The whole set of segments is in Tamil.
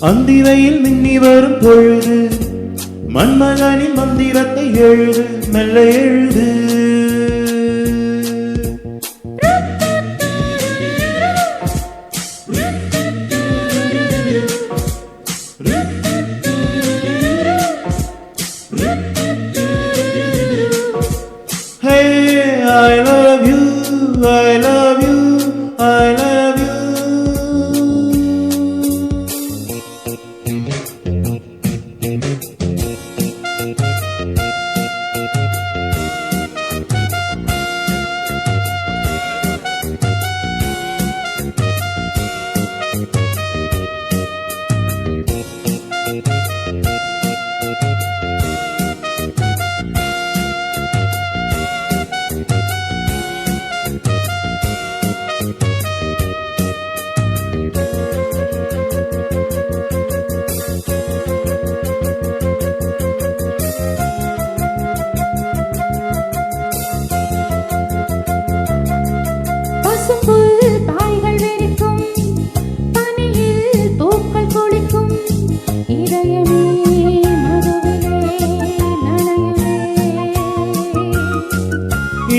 அந்திரையில் மின்னி வரும் பொழுது மன்மகனின் மந்திரத்தை எழுது, மெல்ல எழுது. Hey, I love you, I love you, I love you.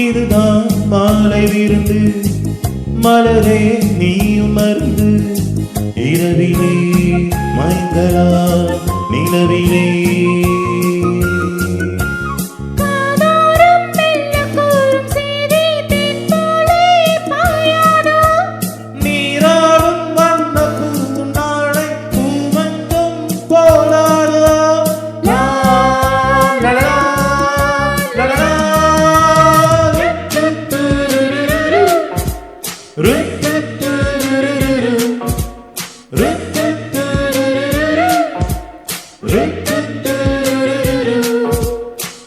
இதுதான் மாலை விருந்து, மலரே நீயும் மருந்து, இரவிலே மயங்கலாம் நிலவிலே. நீராடும் வண்ண பூநாளை பூமஞ்சம் போலாடோ.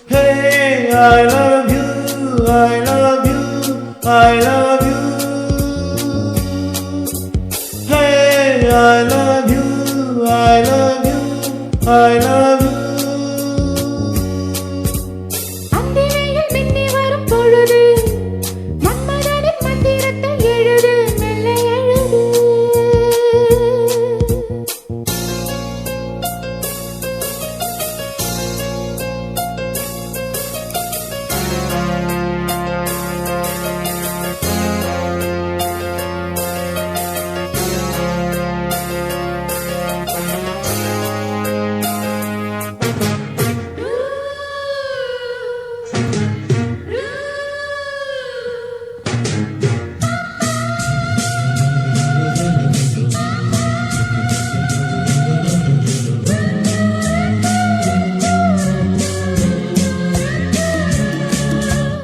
Hey, I love you, I love you, I love you. Hey, I love you, I love you, I love you. அந்திரையில் மின்னி வரும் பொழுது மன்மதனின் மந்திரத்தை எழுது, மெல்ல எழுது.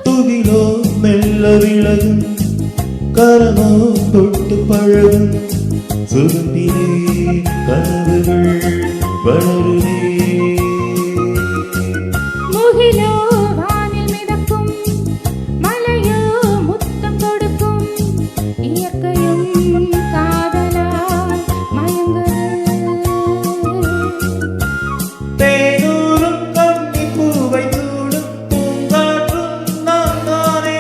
துகிலோ மெல்ல விலகும், கரமோ தொட்டு பழகும், சுகத்திலே கனவுகள் வளருதே. முகிலோ வானில் மிதக்கும், மலையோ முத்தம் கொடுக்கும், இயற்கையும் காதலால் மயங்குது. தேனூரும் கன்னி பூவை சூடும் பூங்காற்றும் நான் தானே.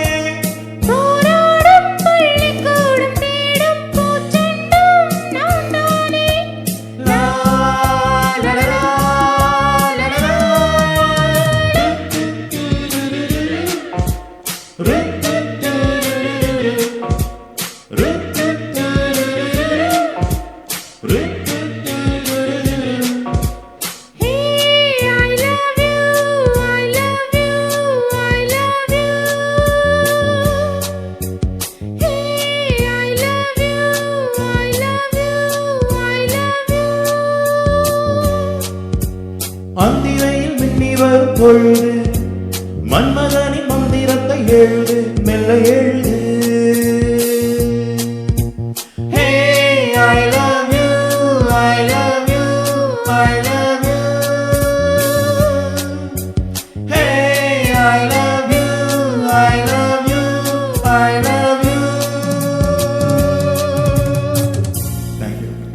போராடும் பள்ளிக்கூடம் தேடும் பூச்செண்டும் நான் தானே. லா, லா, லா, லா, லா, லா, லா. ரு, ரு, ரு, ரு, ரு, ரு, ரு, ரு, ரு. Hey, I love you, I love you, I love you. Hey, I love you, I love you, I love you. அந்திரையில் மின்னி வரும் பொழுது மன்மதனின் மந்திரத்தை எழுது, மெல்ல எழுது.